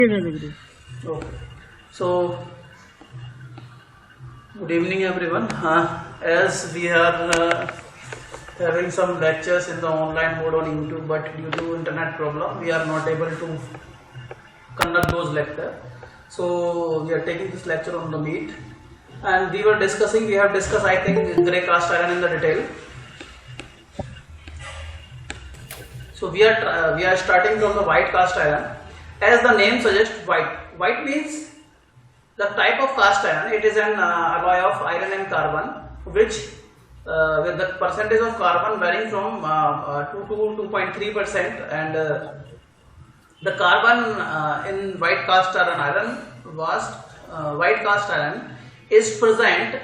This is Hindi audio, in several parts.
Okay. So, good evening everyone. As we are having some lectures in the online mode on YouTube, but due to internet problem, we are not able to conduct those lectures. So, we are taking this lecture on the Meet, and we have discussed, I think, grey cast iron in the detail. So, we are starting from the white cast iron. As the name suggests, white. White means the type of cast iron. It is an alloy of iron and carbon, which with the percentage of carbon varying from 2 to 2.3%, and the carbon in white cast iron is present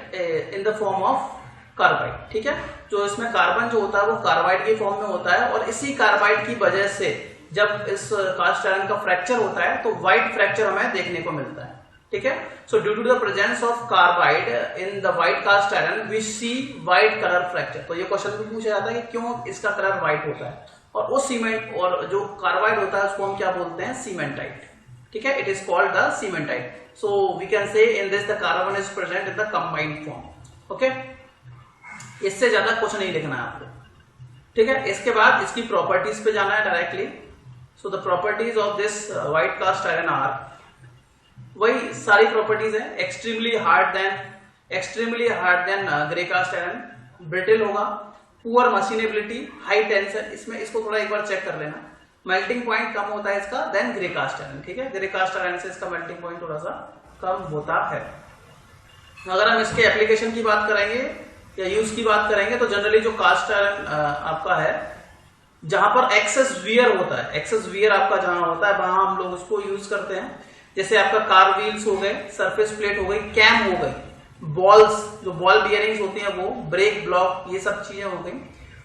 in the form of carbide. ठीक है, जो इसमें कार्बन जो होता है वो कार्बाइड के फॉर्म में होता है, और इसी कार्बाइड की वजह से जब इस कास्ट आयरन का फ्रैक्चर होता है तो व्हाइट फ्रैक्चर हमें देखने को मिलता है. ठीक है, so due to the presence of carbide in the white cast iron we see white colour fracture. तो ये क्वेश्चन भी पूछा जाता है कि क्यों इसका कलर व्हाइट होता है, और वो सीमेंट और जो कार्बाइड होता है उसको हम क्या बोलते हैं, सीमेंटाइट. ठीक है, it is called the cementite. So we can say in this the carbon is present in the combined form. Okay, इससे ज्यादा कुछ नहीं लिखना है आपको. ठीक है, इसके बाद इसकी प्रॉपर्टीज पे जाना है directly. So the properties of this white cast iron are, वही सारी प्रॉपर्टीज है. Extremely hard then grey cast iron, brittle होगा, पुअर मशीनेबिलिटी, हाई टेंशन. इसमें इसको थोड़ा एक बार चेक कर लेना. मेल्टिंग पॉइंट कम होता है इसका देन ग्रे कास्ट आयरन. ठीक है, ग्रे कास्ट आयरन से इसका मेल्टिंग पॉइंट थोड़ा सा कम होता है. अगर हम इसके एप्लीकेशन की बात करेंगे या यूज की बात करेंगे तो जनरली जो कास्ट आयरन आपका है जहां पर एक्सेस वियर होता है, एक्सेस वियर आपका जहां होता है वहां हम लोग उसको यूज करते हैं. जैसे आपका कार व्हील्स हो गए, सरफेस प्लेट हो गई, कैम हो गई, बॉल्स जो बॉल बियरिंग्स होती हैं वो, ब्रेक ब्लॉक, ये सब चीजें हो गई.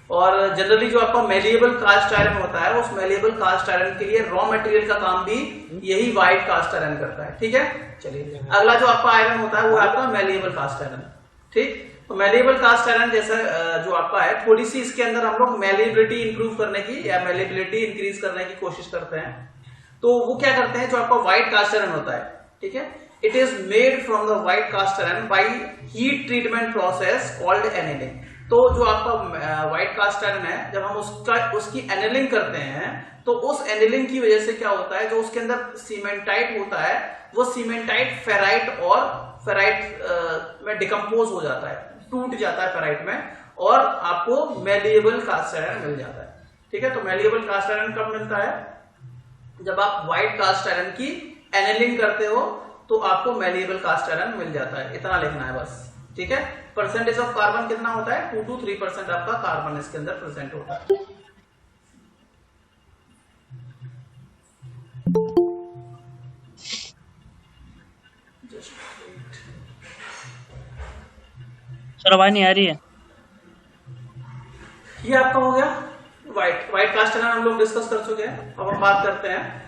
और जनरली जो आपका मेलिएबल कास्ट आयरन होता है उस मेलिएबल कास्ट आयरन के लिए रॉ मटेरियल का काम भी यही व्हाइट कास्ट आयरन करता है. ठीक है, चलिए अगला जो आपका आयरन होता है वो आपका मेलिएबल कास्ट आयरन. ठीक, तो मेलिएबल कास्ट आयरन जैसा जो आपका है, थोड़ी सी इसके अंदर हम लोग मेलिएबिलिटी इंप्रूव करने की या मेलिएबिलिटी इंक्रीज करने की कोशिश करते हैं. तो वो क्या करते हैं, जो आपका व्हाइट कास्ट आयरन होता है, ठीक है, it is made from the white cast iron by heat treatment process called annealing. तो जो आपका व्हाइट कास्ट आयरन है, जब हम उसकी एनेलिंग करते हैं तो उस एनेलिंग की वजह से क्या होता है, जो उसके अंदर सीमेंटाइट होता है वो सीमेंटाइट फेराइट और फेराइट में डिकम्पोज हो जाता है, टूट जाता है फेराइट में, और आपको मेलिएबल कास्ट आयरन मिल जाता है. ठीक है, तो मेलिएबल कास्ट आयरन कब मिलता है, जब आप व्हाइट कास्ट आयरन की एनेलिंग करते हो तो आपको मेलिएबल कास्ट आयरन मिल जाता है. इतना लिखना है बस. ठीक है, परसेंटेज ऑफ कार्बन कितना होता है, 2 to 3% आपका कार्बन इसके अंदर प्रेजेंट होता है. सर आवाज नहीं आ रही है. ये आपका हो गया व्हाइट कास्ट आयरन, हम लोग डिस्कस कर चुके हैं. अब हम बात करते हैं.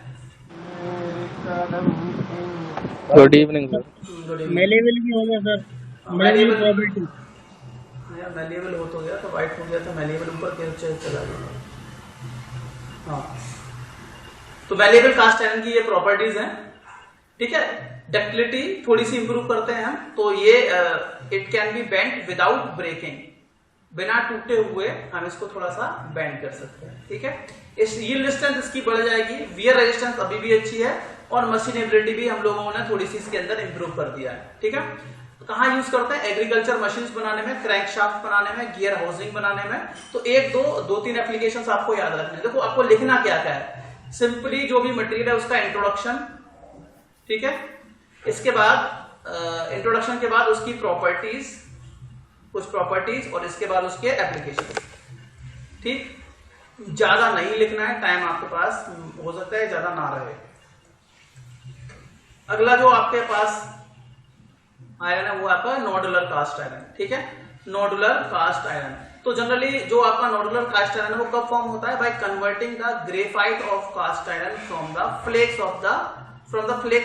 Good evening sir. Good evening. Malleable भी हो गया सर, मेलेबल प्रॉपर्टी. मेलिएबल हो तो गया, तो व्हाइट हो गया, तो मेलिएबल ऊपर के चला गया. हाँ, तो मेलिएबल कास्ट आयरन की ये प्रॉपर्टीज हैं. ठीक है, डक्टिलिटी थोड़ी सी इंप्रूव करते हैं हम, तो ये it can be bent without breaking, बिना टूटे हुए हम इसको थोड़ा सा बेंड कर सकते हैं. ठीक है, इस यील्ड रेजिस्टेंस इसकी बढ़ जाएगी, वियर रेजिस्टेंस अभी भी अच्छी है, और मशीनेबिलिटी भी हम लोगों ने थोड़ी सी इसके अंदर इंप्रूव कर दिया है. ठीक है, तो कहाँ यूज करते हैं, एग्रीकल्चर मशीन्स बनाने में, क्रैंकशाफ्ट बनाने में, गियर हाउसिंग बनाने में. तो एक दो तीन एप्लीकेशंस आपको याद रखने. देखो आपको लिखना क्या क्या है, सिंपली जो भी मटेरियल है उसका इंट्रोडक्शन. ठीक है, इसके बाद इंट्रोडक्शन के बाद उसकी प्रॉपर्टीज, कुछ प्रॉपर्टीज, और इसके बाद उसके एप्लीकेशन. ठीक, ज्यादा नहीं लिखना है, टाइम आपके पास हो सकता है ज्यादा ना रहे. अगला जो आपके पास आयरन है वो आपका नोडुलर कास्ट आयरन. ठीक है, नोडुलर कास्ट आयरन. तो जनरली जो आपका नोडुलर कास्ट आयरन है वो कब फॉर्म होता है, by converting the graphite of cast iron from the flakes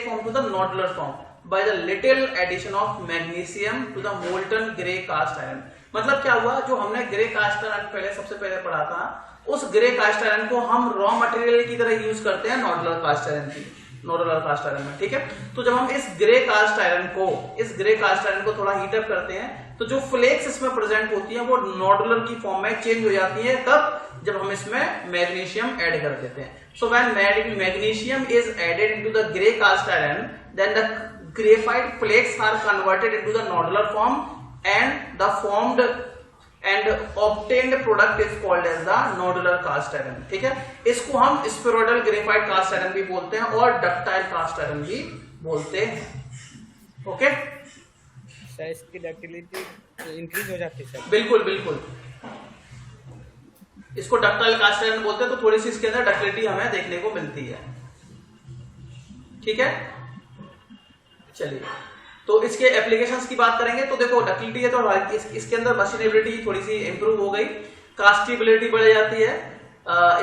form to the nodular form by the little addition of magnesium to the molten grey cast iron. मतलब क्या हुआ, जो हमने ग्रे कास्ट आयरन सबसे पहले पढ़ा था, उस ग्रे कास्ट आयरन को हम रॉ मटेरियल की तरह यूज करते हैं नोडुलर कास्ट आयरन की. नॉर्मल कास्ट आयरन में, ठीक है। तो जब हम इस ग्रे कास्ट आयरन को थोड़ा हीटअप करते हैं तो जो फ्लेक्स इसमें प्रेजेंट होती है वो नॉडुलर की फॉर्म में चेंज हो जाती है। कब? जब हम इसमें मैग्नीशियम ऐड कर देते हैं। So when magnesium is added into the grey cast iron then the graphite flakes are converted into the nodular form and the formed and obtained product is called as the nodular cast iron, ठीक है। इसको हम स्फेरॉइडल ग्रेफाइट कास्ट आयरन भी बोलते हैं और डक्टाइल कास्ट आयरन भी बोलते हैं। ओके, इसकी डक्टिलिटी इंक्रीज हो जाती है। बिल्कुल बिल्कुल, इसको डक्टाइल कास्ट आयरन बोलते हैं। तो थोड़ी सी इसके अंदर डक्टिलिटी हमें देखने को मिलती है, ठीक है। चलिए, तो इसके एप्लीकेशंस की बात करेंगे तो देखो डक्टिलिटी है तो इसके अंदर मशीनेबिलिटी थोड़ी सी इंप्रूव हो गई, कास्टेबिलिटी बढ़ जाती है,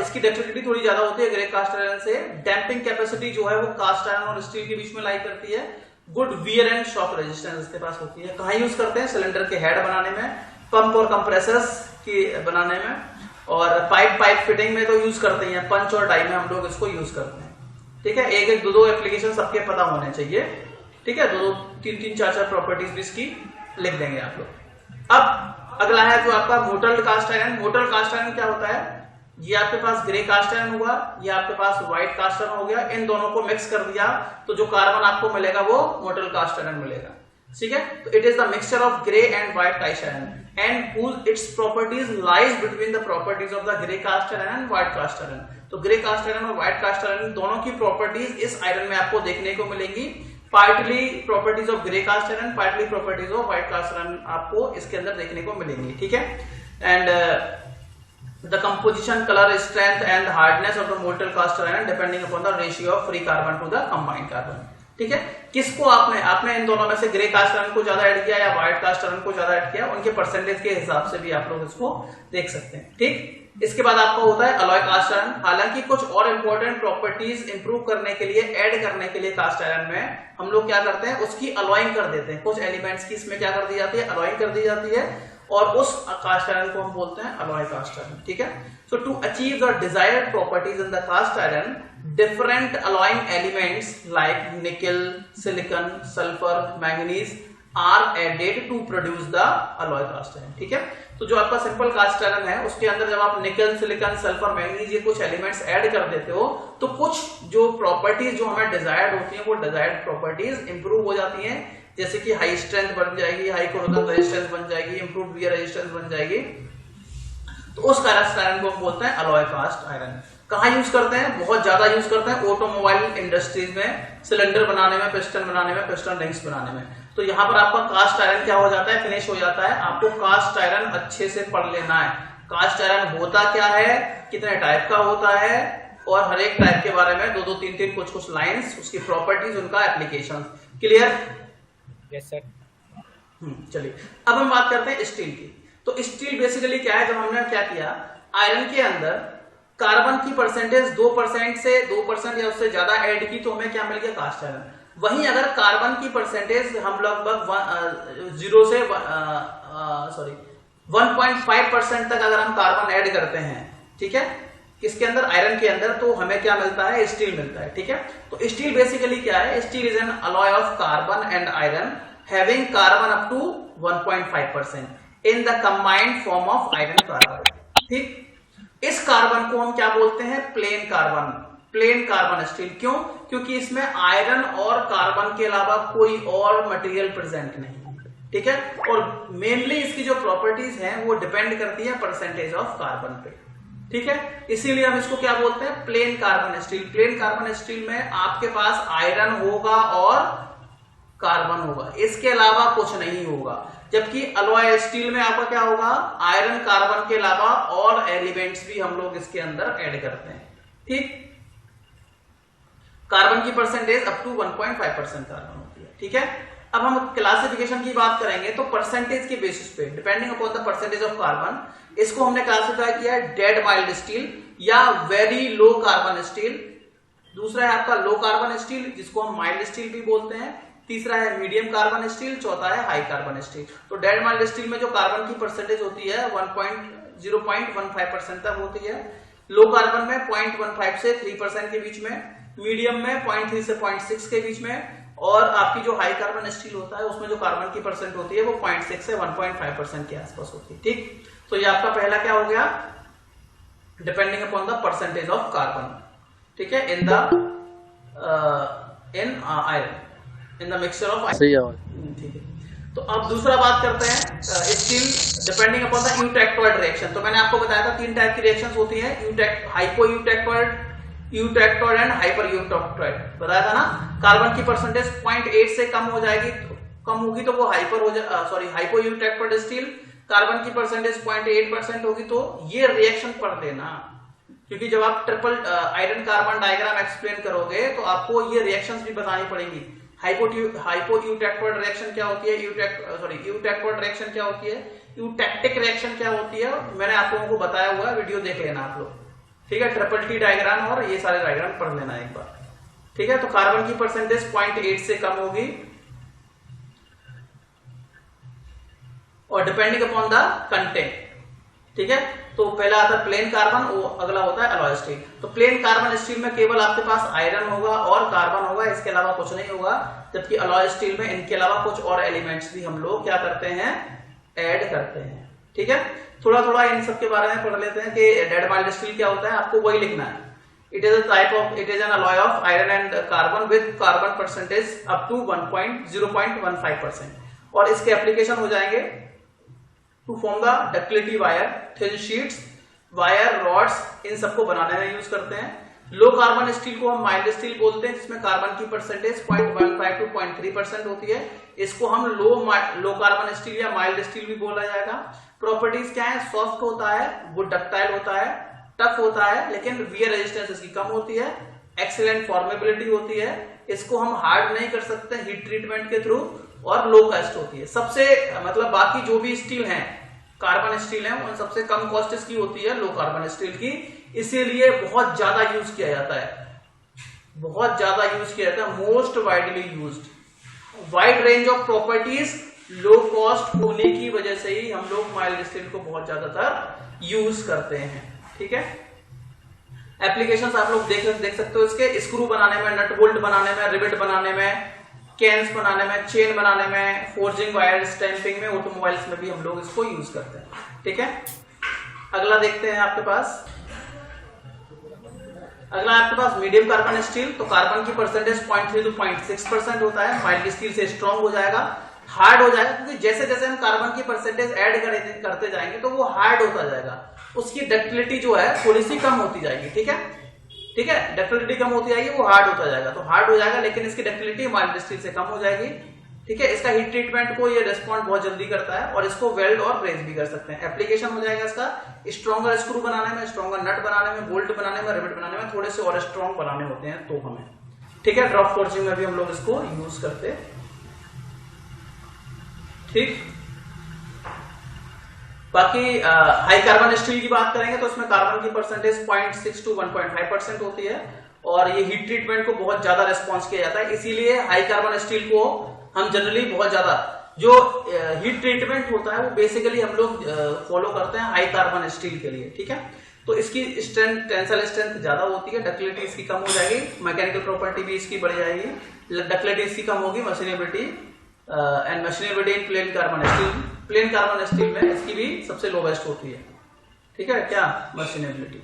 इसकी डक्टिलिटी थोड़ी ज्यादा होती है ग्रे कास्ट आयरन से। डैम्पिंग कैपेसिटी जो है वो कास्ट आयरन और स्टील के बीच में लाई करती है। Good wear and shock resistance इसके पास होती है। कहाँ यूज करते हैं? सिलेंडर के हेड बनाने में, पंप और कंप्रेसर्स की बनाने में, और पाइप फिटिंग में तो यूज करते हैं। पंच और डाई में हम लोग इसको यूज करते हैं, ठीक है। एक दो एप्लीकेशन सबके पता होने चाहिए, ठीक है। दो तीन चार प्रॉपर्टीज भी इसकी लिख देंगे आप लोग। अब अगला है जो आपका mottled cast iron. Mottled cast iron क्या होता है? ये आपके पास ग्रे कास्ट आयरन होगा, ये आपके पास व्हाइट कास्ट आयरन हो गया। इन दोनों को मिक्स कर दिया तो जो कार्बन आपको मिलेगा वो मोटल्ड कास्ट आयरन मिलेगा, ठीक है। तो it is the mixture of grey and white cast iron and whose its properties lies between the properties of the gray cast iron and white cast iron। तो ग्रे कास्ट आयरन और व्हाइट कास्ट आयरन दोनों की प्रॉपर्टीज इस आयरन में आपको देखने को मिलेंगी। Partly properties of grey cast iron, partly properties of white cast iron आपको इसके अंदर देखने को मिलेंगी, ठीक है। And the composition, color, strength and hardness of the molten cast iron depending upon the ratio of free carbon to the combined carbon, ठीक है। किसको आपने इन दोनों में से ग्रे कास्ट आयरन को ज्यादा ऐड किया या व्हाइट कास्ट आयरन को ज्यादा ऐड किया, उनके परसेंटेज के हिसाब से भी आप लोग इसको देख सकते हैं, ठीक। इसके बाद आपका होता है अलॉय कास्ट आयरन। हालांकि कुछ और इंपॉर्टेंट प्रॉपर्टीज इंप्रूव करने के लिए, ऐड करने के लिए कास्ट आयरन में हम लोग क्या करते हैं, उसकी अलॉइंग कर देते हैं। कुछ एलिमेंट्स की इसमें क्या कर दी जाती है, अलॉइंग कर दी जाती है, और उस कास्ट आयरन को हम बोलते हैं अलॉय कास्ट आयरन, ठीक है। So to achieve the desired properties in the cast iron, different alloying elements like nickel, silicon, sulphur, manganese are added to produce the alloy cast iron, ठीक है। तो जो आपका सिंपल कास्ट आयरन है उसके अंदर जब आप निकल, सिलिकॉन, सल्फर, मैंगनीज ये कुछ एलिमेंट्स ऐड कर देते हो तो कुछ जो प्रॉपर्टीज जो हमें डिजायर्ड होती है वो डिजायर्ड प्रॉपर्टीज इंप्रूव हो जाती हैं। जैसे कि हाई स्ट्रेंथ बन जाएगी, हाई कोरोजन रेजिस्टेंस बन जाएगी, इंप्रूव्ड वियर रेजिस्टेंस बन जाएगी। तो उस कास्ट आयरन को हम बोलते हैं अलॉय कास्ट आयरन। कहाँ यूज करते हैं? बहुत ज्यादा यूज करते हैं ऑटोमोबाइल इंडस्ट्रीज में, सिलेंडर बनाने में, पिस्टन बनाने में, पिस्टन रिंग्स बनाने में। तो यहाँ पर आपका कास्ट आयरन क्या हो जाता है, फिनिश हो जाता है। आपको कास्ट आयरन अच्छे से पढ़ लेना है। कास्ट आयरन होता क्या है, कितने टाइप का होता है, और हर एक टाइप के बारे में दो तीन कुछ लाइंस, उसकी प्रॉपर्टीज, उनका एप्लीकेशन। क्लियर? Yes sir. चलिए अब हम बात करते हैं स्टील की। तो स्टील बेसिकली क्या है, जब हमने क्या किया, आयरन के अंदर कार्बन की परसेंटेज 2% से 2% या उससे ज्यादा ऐड की तो हमें क्या मिल गया, कास्ट आयरन। वहीं अगर कार्बन की परसेंटेज हम लगभग 1.5% तक अगर हम कार्बन ऐड करते हैं, ठीक है, किसके अंदर, आयरन के अंदर, तो हमें क्या मिलता है, स्टील मिलता है, ठीक है। तो स्टील बेसिकली क्या है, steel is an alloy of carbon and iron having carbon up to 1.5% in the combined form of iron carbide, ठीक। इस कार्बन को हम क्या बोलते हैं, plain carbon, plain carbon steel. क्यों? क्योंकि इसमें आयरन और कार्बन के अलावा कोई और मटेरियल प्रेजेंट नहीं, ठीक है। और मेनली इसकी जो प्रॉपर्टीज हैं वो डिपेंड करती है परसेंटेज ऑफ कार्बन पे, ठीक है। इसीलिए हम इसको क्या बोलते हैं, plain carbon steel. Plane carbon steel में आपके पास आयरन होगा और कार्बन होगा, इसके अलावा कुछ नहीं होगा। जबकि अलॉय स्टील में आपका क्या होगा, आयरन कार्बन के अलावा और एलिमेंट्स भी हम लोग इसके अंदर ऐड करते हैं, ठीक। कार्बन की परसेंटेज अप टू 1.5% कार्बन होती है, ठीक है। अब हम क्लासिफिकेशन की बात करेंगे तो परसेंटेज के बेसिस पे, depending upon the percentage of carbon, इसको हमने क्लासिफाई किया है डेड माइल्ड स्टील या वेरी लो कार्बन स्टील। दूसरा है आपका लो कार्बन स्टील, जिसको हम माइल्ड स्टील भी बोलते हैं। तीसरा है मीडियम कार्बन स्टील, चौथा है हाई कार्बन स्टील। तो डेड माइल्ड स्टील में जो कार्बन की परसेंटेज होती है 0.15% तक होती है। लो कार्बन में 0.15 से 3% के बीच में, मीडियम में 0.3 से 0.6 के बीच में, और आपकी जो हाई कार्बन स्टील होता है उसमें जो कार्बन की परसेंट होती है वो 0.6 से 1.5% के आसपास होती है। ठीक, तो ये आपका पहला क्या हो गया, depending upon the percentage of carbon, ठीक है, इन iron, in the mixture of iron. ठीक है, तो अब दूसरा बात करते हैं steel depending upon the eutectoid reaction. तो मैंने आपको बताया था 3 टाइप की रिएक्शंस होती हैं, hypo eutectoid, eutectoid and hyper eutectoid, बताया था ना। कार्बन की परसेंटेज 0.8 से कम हो जाएगी, कम होगी तो वो हाइपो यूटेक्टोइड स्टील, कार्बन की परसेंटेज 0.8% होगी तो ये रिएक्शन पढ़ लेना, क्योंकि जब आप triple iron carbon diagram explain करोगे तो आपको ये रिएक्शंस भी बतानी पड़ेंगी। हाइपो यूटेक्टोइड रिएक्शन क्या होती है, यूटेक्टोइड रिएक्शन क्या होती है, यूटेक्टिक रिएक्शन क्या होती है, मैंने आप लोगों को बताया हुआ है, वीडियो देख लेना आप लोग, ठीक है। ट्रिपल टी डायग्राम और ये सारे डायग्राम पढ़ लेना एक बार, ठीक है। तो कार्बन की परसेंटेज 0.8 से कम होगी और डिपेंडिंग अपॉन द कंटेंट, ठीक है। तो पहला आता है प्लेन कार्बन, वो अगला होता है अलॉय स्टील। तो प्लेन कार्बन स्टील में केवल आपके पास आयरन होगा और कार्बन होगा, इसके अलावा कुछ नहीं होगा, जबकि अलॉय स्टील में इनके अलावा कुछ और एलिमेंट्स भी हम लोग क्या करते हैं, ऐड करते हैं, ठीक है। थोड़ा थोड़ा इन सब के बारे में पढ़ लेते हैं कि डेड माइल्ड स्टील क्या होता है, आपको वही लिखना है। It is an alloy of iron and carbon with carbon percentage up to 0.15%, और इसके एप्लीकेशन हो जाएंगे to form the ductility wire, thin sheets, wire, rods, इन सबको बनाने में यूज करते हैं। लो कार्बन स्टील को हम माइल्ड स्टील बोलते हैं, जिसमें कार्बन की परसेंटेज 0.15 to 0.3% होती है, इसको हम लो कार्बन स्टील या माइल्ड स्टील भी बोला जाएगा। प्रॉपर्टीज क्या है, सॉफ्ट होता है, वो डक्टाइल होता है, टफ होता है, लेकिन वियर रेजिस्टेंस इसकी कम होती है, एक्सीलेंट फॉर्मेबिलिटी होती है, इसको हम हार्ड नहीं कर सकते हीट ट्रीटमेंट के थ्रू, और लो कॉस्ट होती है। सबसे मतलब बाकी जो भी स्टील हैं, कार्बन स्टील है, उन सबसे कम कॉस्ट इसकी होती है लो कार्बन स्टील की, इसीलिए बहुत ज्यादा यूज किया जाता है, बहुत ज्यादा यूज किया जाता है, most widely used. Wide range of properties, low cost होने की वजह से ही हम लोग माइल्ड स्टील को बहुत ज्यादातर यूज करते हैं, ठीक है। एप्लीकेशंस आप लोग देख सकते हो इसके, स्क्रू बनाने में, नट बोल्ट बनाने में, रिवेट बनाने में, कैन्स बनाने में, चेन बनाने में, फोर्जिंग, वायर स्टैंपिंग में, ऑटोमोबाइल्स में भी हम लोग इसको यूज करते हैं, ठीक है। अगला देखते हैं आपके पास, अगला आपके पास मीडियम कार्बन स्टील। तो कार्बन की परसेंटेज 0.3 to 0.6% होता है, माइल्ड स्टील से स्ट्रॉन्ग हो जाएगा, हार्ड हो जाएगा, क्योंकि जैसे जैसे हम कार्बन की परसेंटेज ऐड करते जाएंगे तो वो हार्ड होता जाएगा, उसकी डक्टिलिटी जो है थोड़ी सी कम होती जाएगी, ठीक है, ठीक है। डक्टिलिटी कम होती जाएगी, वो हार्ड होता जाएगा, तो हार्ड हो जाएगा, लेकिन इसकी डक्टिलिटी माइल्ड स्टील से कम हो जाएगी, ठीक है। इसका हीट ट्रीटमेंट को ये रिस्पॉन्ड बहुत जल्दी करता है, और इसको वेल्ड और ब्रेज भी कर सकते हैं। एप्लीकेशन हो जाएगा इसका स्ट्रॉन्गर स्क्रू बनाने में, स्ट्रॉन्गर नट बनाने में, बोल्ट बनाने में, रिवेट बनाने में, थोड़े से और स्ट्रॉन्ग बनाने होते हैं तो हमें, ठीक है। ड्रॉप फोर्जिंग में भी हम लोग इसको यूज करते हैं, ठीक। बाकी हाई कार्बन स्टील की बात करेंगे तो इसमें कार्बन की परसेंटेज 0.6 to 1.5% होती है, और ये हीट ट्रीटमेंट को बहुत ज्यादा रिस्पॉन्स किया जाता है, इसीलिए हाई कार्बन स्टील को हम जनरली बहुत ज्यादा, जो हीट ट्रीटमेंट होता है वो बेसिकली हम लोग फॉलो करते हैं हाई कार्बन स्टील के लिए, ठीक है। तो इसकी स्ट्रेंथ, टेंसाइल स्ट्रेंथ ज्यादा होती है, डक्टिलिटी इसकी कम हो जाएगी, मैकेनिकल प्रॉपर्टी भी इसकी बढ़ जाएगी, डक्टिलिटी इसकी कम होगी, machinability and machinability in plane carbon steel, plane carbon steel में इसकी भी सबसे लोवेस्ट होती है, ठीक है, क्या मशीनेबिलिटी।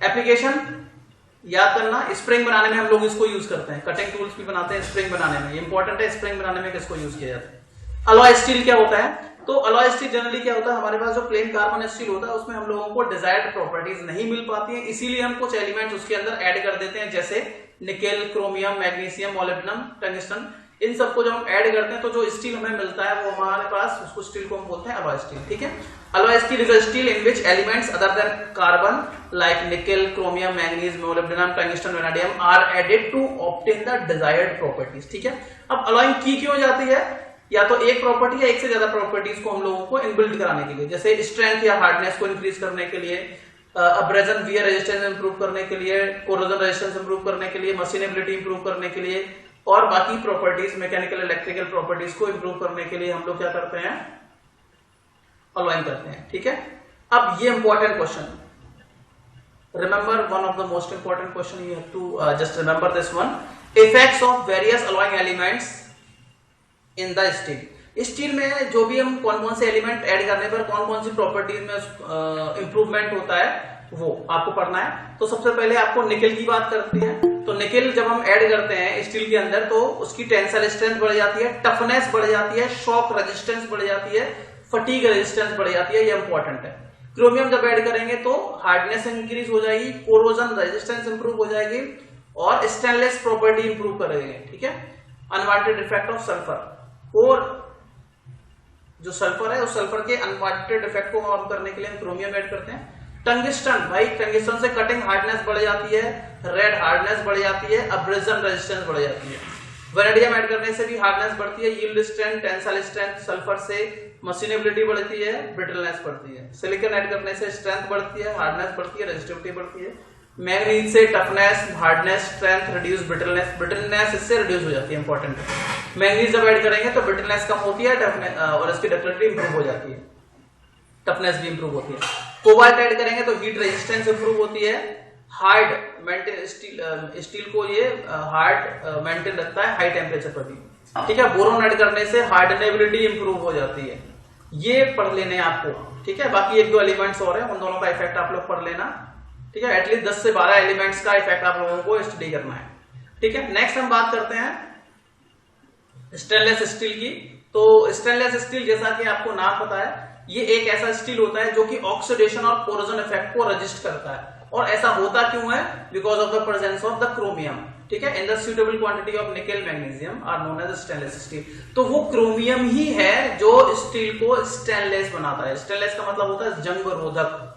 एप्लीकेशन याद करना, स्प्रिंग बनाने में हम लोग इसको यूज करते हैं, कटिंग टूल्स भी बनाते हैं स्प्रिंग बनाने में, इंपॉर्टेंट है स्प्रिंग बनाने में किसको यूज किया जाता है। अलॉय स्टील क्या होता है, तो अलॉय स्टील जनरली क्या होता है, हमारे पास जो प्लेन कार्बन स्टील होता है उसमें हम लोगों को डिजायर्ड प्रॉपर्टीज नहीं मिल पाती है, इसीलिए हम कुछ एलिमेंट्स उसके अंदर ऐड कर देते हैं, जैसे nickel, chromium, magnesium, molybdenum, tungsten, इन सबको जब हम ऐड करते हैं तो जो स्टील हमें मिलता है वो हमारे पास, उसको स्टील को हम बोलते हैं अलॉय स्टील, ठीक है। Alloy steel is a steel in which elements other than carbon like nickel, chromium, manganese, molybdenum, tungsten, vanadium are added to obtain the desired properties, ठीक है। अब अलॉइंग की क्यों जाती है, या तो एक प्रॉपर्टी या एक से ज्यादा प्रॉपर्टीज को हम लोगों को इनबिल्ट कराने के लिए, जैसे स्ट्रेंथ या हार्डनेस को इंक्रीज करने के लिए, अब्रेजन, वियर रेजिस्टेंस इंप्रूव करने के लिए, कोरोजन रेजिस्टेंस इंप्रूव करने के लिए, मशीनेबिलिटी इंप्रूव करने के लिए, और बाकी प्रॉपर्टीज, मैकेनिकल, इलेक्ट्रिकल प्रॉपर्टीज को इंप्रूव करने के लिए हम लोग क्या करते हैं, अलॉइंग करते हैं, ठीक है। अब ये important question, remember one of the most important question you have to just remember this one. Effects of various alloying elements in the steel. Steel में जो भी हम कौन कौन से एलिमेंट ऐड करने पर कौन कौन सी प्रॉपर्टीज में इंप्रूवमेंट होता है वो आपको पढ़ना है। तो सबसे पहले आपको निकेल की बात करते हैं। तो निकेल जब हम ऐड करते हैं स्टील के अंदर तो उसकी टेंसाइल स्ट्रेंथ बढ़ जाती है, टफनेस बढ़ जाती है, शॉक रेजिस्टेंस बढ़ जाती है, फटीग रेजिस्टेंस बढ़ जाती है, ये इंपॉर्टेंट है। क्रोमियम जब ऐड करेंगे तो हार्डनेस इंक्रीज हो जाएगी, कोरोजन रेजिस्टेंस इंप्रूव हो जाएगी और स्टेनलेस प्रॉपर्टी इंप्रूव करेंगे। ठीक है। अनवांटेड इफेक्ट ऑफ सल्फर, और जो सल्फर है उस सल्फर के अनवांटेड इफेक्ट को कम करने के लिए हम क्रोमियम ऐड करते हैं। टंगस्टन, भाई टंगस्टन से कटिंग हार्डनेस बढ़ जाती है, रेड हार्डनेस बढ़ जाती है, अब्रेजन रेजिस्टेंस बढ़ जाती है। वेनेडियम ऐड करने से भी हार्डनेस बढ़ती है, yield strength, tensile strength, sulphur से मशीनेबिलिटी बढ़ती है, ब्रिटलनेस बढ़ती है। सिलिकॉन ऐड करने से स्ट्रेंथ बढ़ती है, हार्डनेस बढ़ती है, रेजिस्टिविटी बढ़ती है। मैग्नीज से toughness, hardness, strength, reduce brittleness, brittleness इससे रिड्यूस हो जाती है, इंपॉर्टेंट है। मैग्नीज जब ऐड करेंगे तो ब्रिटलनेस कम होती है, टफनेस और इसकी डक्टिलिटी इंप्रूव हो जाती है, टफनेस भी इंप्रूव होती है। कोबाल्ट ऐड करेंगे तो हीट रेजिस्टेंस इंप्रूव होती है, हार्ड मेंटेन स्टील को ये हार्ड मेंटेन रखता है हाई टेम्परेचर पर भी। ठीक है। बोरोन ऐड करने से हार्डनेबिलिटी इंप्रूव हो जाती है। ये पढ़ लेने आपको। ठीक है। बाकी एक दो एलिमेंट्स और है, उन दोनों का इफेक्ट आप लोग पढ़ लेना। ठीक है। एटलीस्ट 10 से 12 एलिमेंट्स का इफेक्ट आप लोगों को स्टडी करना है। ठीक है। नेक्स्ट हम बात करते हैं स्टेनलेस स्टील की। तो स्टेनलेस स्टील जैसा कि आपको नाम पता है, ये एक ऐसा स्टील होता है जो कि ऑक्सीडेशन और कोरोजन इफेक्ट को रजिस्ट करता है। और ऐसा होता क्यों है? Because of the presence of the chromium. ठीक है। In the suitable quantity of nickel magnesium are known as stainless steel. तो वो क्रोमियम ही है जो स्टील को स्टेनलेस बनाता है। स्टेनलेस का मतलब होता है जंग रोधक।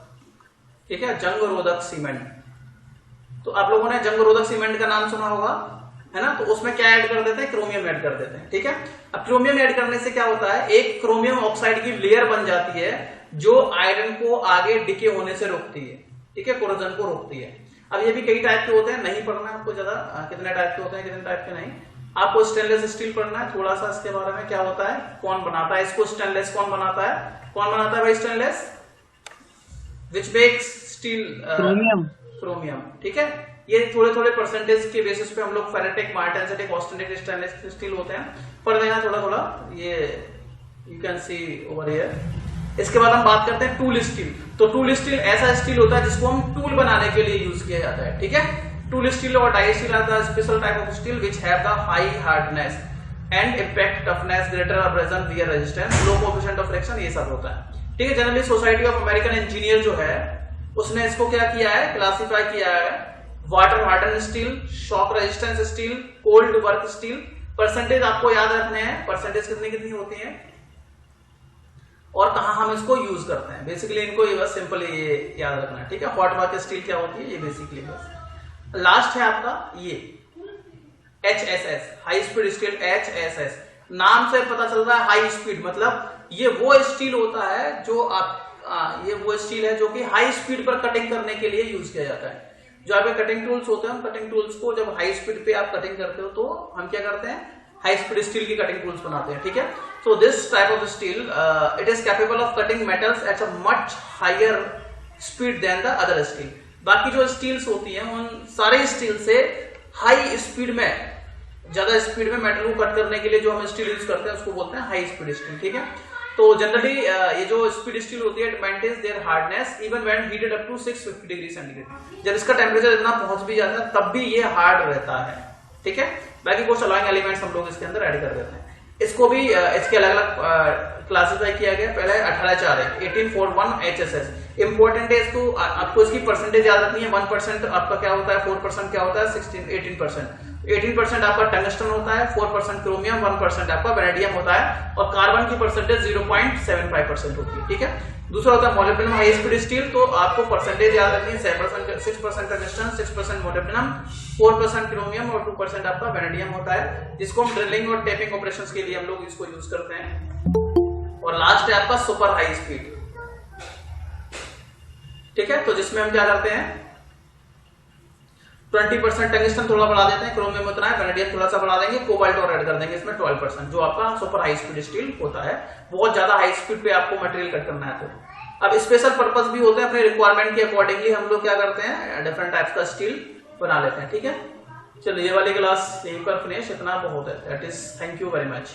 ठीक है। जंग रोधक सीमेंट। तो आप लोगों ने जंग रोधक सीमेंट का नाम सुना होगा, है ना। तो उसमें क्या ऐड कर देते हैं? क्रोमियम ऐड कर देते हैं। ठीक है। अब क्रोमियम ऐड करने से क्या होता है, एक क्रोमियम ऑक्साइड की लेयर बन जाती है जो आयरन को आगे डिके होने से रोकती है। ठीक है। कोरोजन को रोकती है। अब ये भी कई टाइप के होते हैं, नहीं पढ़ना है आपको ज्यादा कितने टाइप के होते हैं कितने टाइप के नहीं। आपको स्टेनलेस स्टील पढ़ना है, थोड़ा सा इसके बारे में क्या होता है, कौन बनाता है इसको, स्टेनलेस कौन बनाता है, कौन बनाता है भाई stainless, which makes steel, chromium. ठीक है। ये थोड़े थोड़े परसेंटेज के बेसिस पे हम लोग ferritic, martensitic, austenitic, stainless steel होते हैं, पढ़ लेना थोड़ा थोड़ा। ये you can see over here. इसके बाद हम बात करते हैं टूल स्टील। तो टूल स्टील ऐसा स्टील होता है जिसको हम टूल बनाने के लिए यूज किया जाता है। ठीक है। टूल स्टील और die steel are the special type of steel which have the high hardness and impact toughness, greater abrasion, wear resistance, low coefficient of friction, ये सब होता है। ठीक है। Generally society of American engineer जो है उसने इसको क्या किया है, क्लासिफाई किया है water harden steel, shock resistance steel, cold work steel. Percentage आपको याद रखने हैं, परसेंटेज कितनी कितनी होती है और कहां हम इसको यूज करते हैं। बेसिकली इनको ये बस सिंपल ये याद रखना है। ठीक है। हॉट वर्क स्टील क्या होती है ये बेसिकली बस। लास्ट है आपका ये HSS, high speed steel. HSS नाम से पता चल रहा है हाई स्पीड, मतलब ये वो स्टील होता है जो आप ये वो स्टील है जो कि हाई स्पीड पर कटिंग करने के लिए यूज किया जाता है। जो आपके कटिंग टूल्स होते हैं, कटिंग टूल्स को जब हाई स्पीड पे आप कटिंग करते हो तो हम क्या करते हैं, हाई स्पीड स्टील की कटिंग टूल्स बनाते हैं। ठीक है। So this type of steel it is capable of cutting metals at a much higher speed than the other steel. बाकी जो स्टील्स होती हैं उन सारे स्टील से हाई स्पीड में, ज्यादा स्पीड में मेटल को कट करने के लिए जो हम स्टील यूज करते हैं उसको बोलते हैं हाई स्पीड स्टील। ठीक है। तो जनरली ये जो स्पीड स्टील होती है it maintains their hardness even when heated up to 650 degree centigrade. जब इसका टेम्परेचर इतना पहुंच भी जाता है तब भी ये हार्ड रहता है। ठीक है। बाकी कुछ अलॉइंग एलिमेंट्स हम लोग इसके अंदर ऐड कर देते हैं। इसको भी इसके अलग अलग क्लासिफाई किया गया। पहले 1841 HSS। इंपॉर्टेंट है इसको, आपको इसकी परसेंटेज याद रखनी है। 1% आपका क्या होता है, 4% क्या होता है, 18%। 18% आपका टंगस्टन होता है, 4% क्रोमियम, 1% आपका वेनेडियम होता है और कार्बन की परसेंटेज 0.75% होती है। ठीक है। दूसरा होता है मोलिब्डेनम हाई स्पीड स्टील। तो आपको परसेंटेज याद रखनी है, 6% टंगस्टन, 6% मोलिब्डेनम, 4% क्रोमियम और 2% आपका वेनेडियम होता है, जिसको हम ड्रिलिंग और टेपिंग ऑपरेशंस के लिए हम लोग इसको यूज करते हैं। और लास्ट है आपका सुपर हाई स्पीड। ठीक है। तो जिसमें हम क्या करते हैं, 20% टंगस्टन थोड़ा बढ़ा देते हैं, क्रोमियम उतना है, वेनेडियम थोड़ा सा बढ़ा देंगे, कोबाल्ट और ऐड कर देंगे इसमें 12%, जो आपका सुपर हाई स्पीड स्टील होता है। बहुत ज्यादा हाई स्पीड पे आपको मटेरियल कट करना है अब स्पेशल पर्पस भी होते हैं, अपने रिक्वायरमेंट के अकॉर्डिंगली हम लोग क्या करते हैं, डिफरेंट टाइप्स का स्टील बना लेते हैं। ठीक है, चलो ये वाली क्लास यहीं पर फिनिश, इतना बहुत है। That is, thank you very much.